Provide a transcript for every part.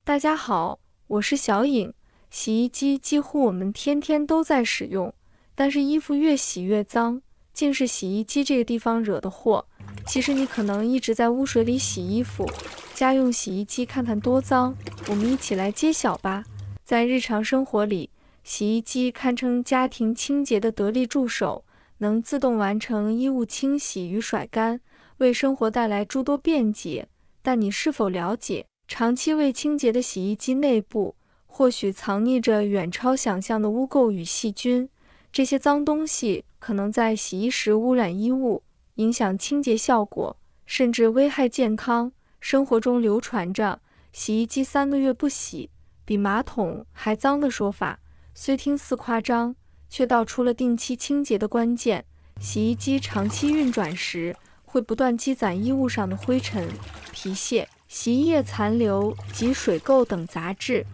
大家好，我是小颖。洗衣机几乎我们天天都在使用，但是衣服越洗越脏，竟是洗衣机这个地方惹的祸。其实你可能一直在污水里洗衣服，家用洗衣机看看多脏，我们一起来揭晓吧。在日常生活里，洗衣机堪称家庭清洁的得力助手，能自动完成衣物清洗与甩干，为生活带来诸多便捷。但你是否了解，长期未清洁的洗衣机内部，或许藏匿着远超想象的污垢与细菌？这些脏东西可能在洗衣时污染衣物，影响清洁效果，甚至危害健康。生活中流传着洗衣机3个月不洗，比马桶还脏的说法，虽听似夸张，却道出了定期清洁的关键。洗衣机长期运转时，会不断积攒衣物上的灰尘、皮屑、洗衣液残留及水垢等杂质。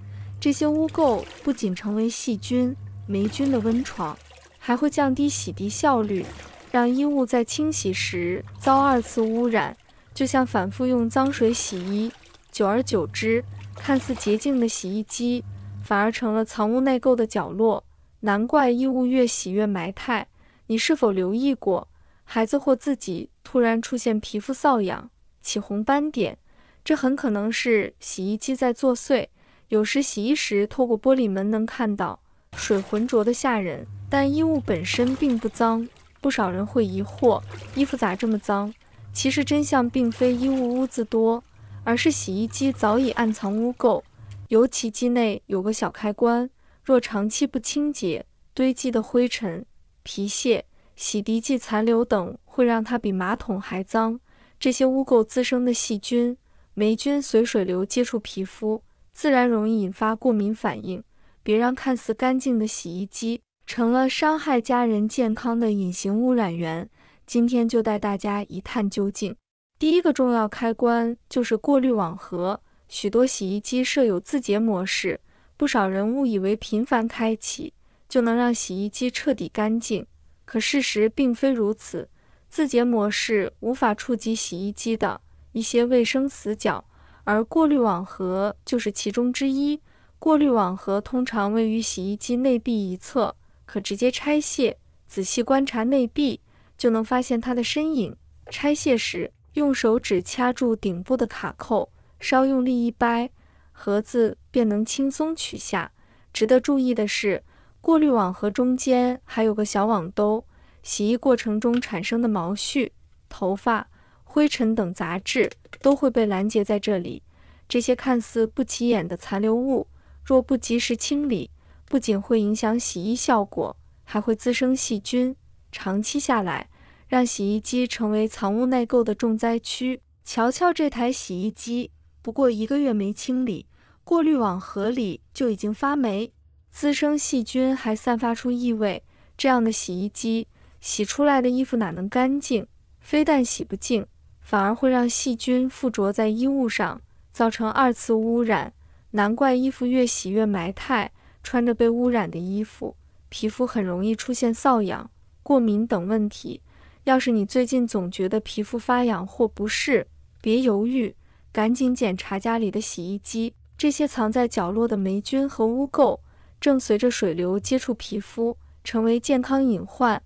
这些污垢不仅成为细菌、霉菌的温床，还会降低洗涤效率，让衣物在清洗时遭2次污染。就像反复用脏水洗衣，久而久之，看似洁净的洗衣机反而成了藏污纳垢的角落。难怪衣物越洗越埋汰。你是否留意过，孩子或自己突然出现皮肤瘙痒、起红斑点？这很可能是洗衣机在作祟。有时洗衣时透过玻璃门能看到水浑浊的吓人，但衣物本身并不脏。不少人会疑惑，衣服咋这么脏？其实真相并非衣物污渍多，而是洗衣机早已暗藏污垢。尤其机内有个小开关，若长期不清洁，堆积的灰尘、皮屑、洗涤剂残留等会让它比马桶还脏。这些污垢滋生的细菌、霉菌随水流接触皮肤，自然容易引发过敏反应。别让看似干净的洗衣机成了伤害家人健康的隐形污染源。今天就带大家一探究竟。第一个重要开关就是过滤网盒。许多洗衣机设有自洁模式，不少人误以为频繁开启就能让洗衣机彻底干净，可事实并非如此。自洁模式无法触及洗衣机的一些卫生死角，而过滤网盒就是其中之一。过滤网盒通常位于洗衣机内壁一侧，可直接拆卸，仔细观察内壁就能发现它的身影。拆卸时，用手指掐住顶部的卡扣，稍用力一掰，盒子便能轻松取下。值得注意的是，过滤网盒中间还有个小网兜，洗衣过程中产生的毛絮、头发、灰尘等杂质都会被拦截在这里。这些看似不起眼的残留物，若不及时清理，不仅会影响洗衣效果，还会滋生细菌，长期下来，让洗衣机成为藏污纳垢的重灾区。瞧瞧这台洗衣机，不过1个月没清理，过滤网盒里就已经发霉，滋生细菌，还散发出异味。这样的洗衣机，洗出来的衣服哪能干净？非但洗不净，反而会让细菌附着在衣物上，造成2次污染。难怪衣服越洗越埋汰，穿着被污染的衣服，皮肤很容易出现瘙痒、过敏等问题。要是你最近总觉得皮肤发痒或不适，别犹豫，赶紧检查家里的洗衣机，这些藏在角落的霉菌和污垢，正随着水流接触皮肤，成为健康隐患。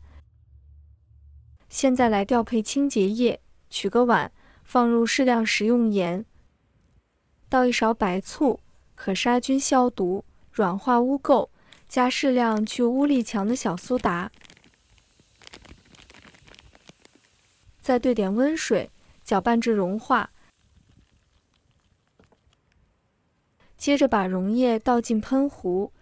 现在来调配清洁液，取个碗，放入适量食用盐，倒1勺白醋，可杀菌消毒、软化污垢，加适量去污力强的小苏打，再兑点温水，搅拌至融化。接着把溶液倒进喷壶，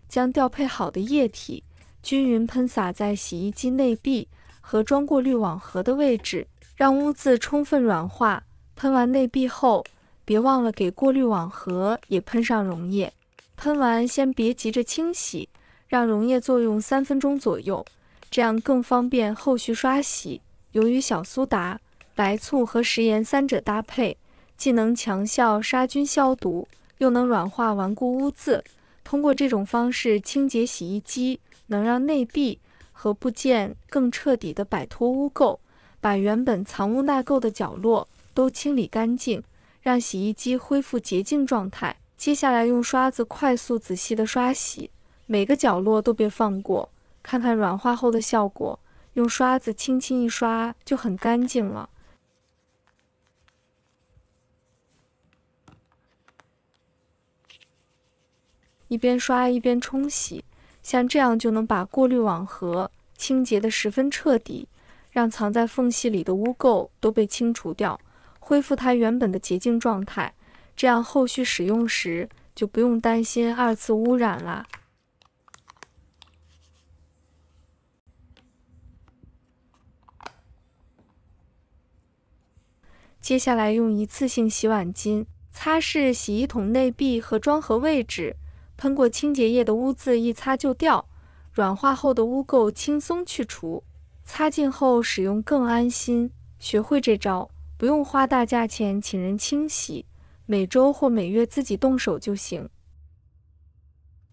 将调配好的液体均匀喷洒在洗衣机内壁和装过滤网盒的位置，让污渍充分软化。喷完内壁后，别忘了给过滤网盒也喷上溶液。喷完先别急着清洗，让溶液作用3分钟左右，这样更方便后续刷洗。由于小苏打、白醋和食盐3者搭配，既能强效杀菌消毒，又能软化顽固污渍。通过这种方式清洁洗衣机，能让内壁和部件更彻底地摆脱污垢，把原本藏污纳垢的角落都清理干净，让洗衣机恢复洁净状态。接下来用刷子快速仔细的刷洗，每个角落都别放过，看看软化后的效果。用刷子轻轻一刷就很干净了。一边刷一边冲洗，像这样就能把过滤网盒清洁得十分彻底，让藏在缝隙里的污垢都被清除掉，恢复它原本的洁净状态。这样后续使用时就不用担心二次污染啦。接下来用一次性洗碗巾擦拭洗衣桶内壁和装盒位置，喷过清洁液的污渍一擦就掉，软化后的污垢轻松去除。擦净后使用更安心。学会这招，不用花大价钱请人清洗，每周或每月自己动手就行。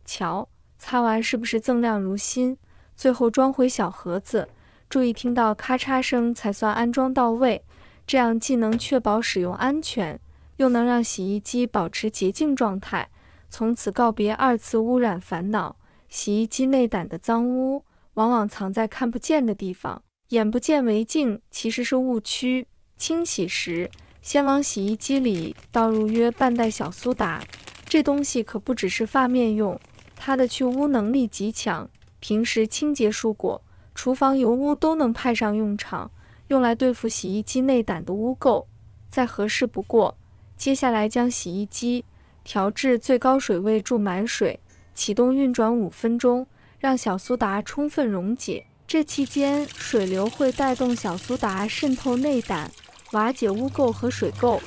瞧，擦完是不是锃亮如新？最后装回小盒子，注意听到咔嚓声才算安装到位。这样既能确保使用安全，又能让洗衣机保持洁净状态，从此告别二次污染烦恼。洗衣机内胆的脏污往往藏在看不见的地方，眼不见为净其实是误区。清洗时，先往洗衣机里倒入约半袋小苏打，这东西可不只是发面用，它的去污能力极强，平时清洁蔬果、厨房油污都能派上用场。用来对付洗衣机内胆的污垢，再合适不过。接下来将洗衣机调至最高水位，注满水，启动运转5分钟，让小苏打充分溶解。这期间，水流会带动小苏打渗透内胆，瓦解污垢和水垢。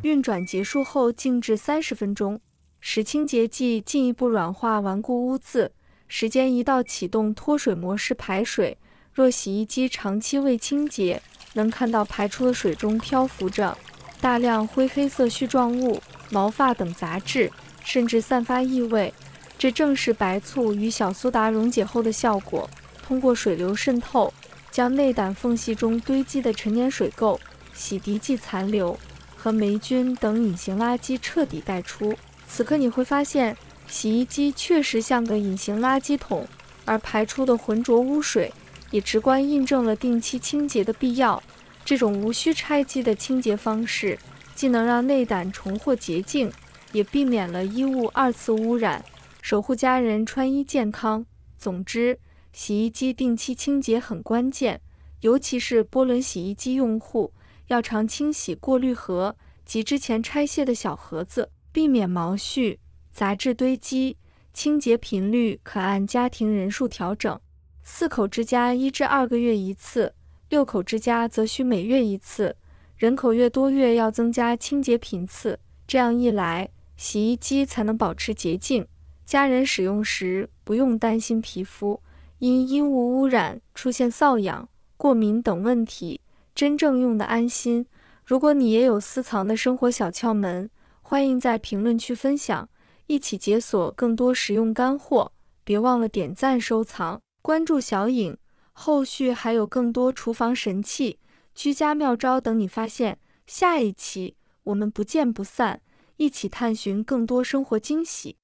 运转结束后静置30分钟，使清洁剂进一步软化顽固污渍。时间一到，启动脱水模式排水。若洗衣机长期未清洁，能看到排出的水中漂浮着大量灰黑色絮状物、毛发等杂质，甚至散发异味。这正是白醋与小苏打溶解后的效果。通过水流渗透，将内胆缝隙中堆积的陈年水垢、洗涤剂残留和霉菌等隐形垃圾彻底带出。此刻你会发现，洗衣机确实像个隐形垃圾桶，而排出的浑浊污水也直观印证了定期清洁的必要。这种无需拆机的清洁方式，既能让内胆重获洁净，也避免了衣物二次污染，守护家人穿衣健康。总之，洗衣机定期清洁很关键，尤其是波轮洗衣机用户，要常清洗过滤盒及之前拆卸的小盒子，避免毛絮、杂质堆积。清洁频率可按家庭人数调整，4口之家1至2个月一次，6口之家则需每月一次。人口越多越要增加清洁频次，这样一来，洗衣机才能保持洁净。家人使用时不用担心皮肤因衣物污染出现瘙痒、过敏等问题，真正用的安心。如果你也有私藏的生活小窍门，欢迎在评论区分享，一起解锁更多实用干货。别忘了点赞、收藏、关注小颖，后续还有更多厨房神器、居家妙招等你发现。下一期我们不见不散，一起探寻更多生活惊喜。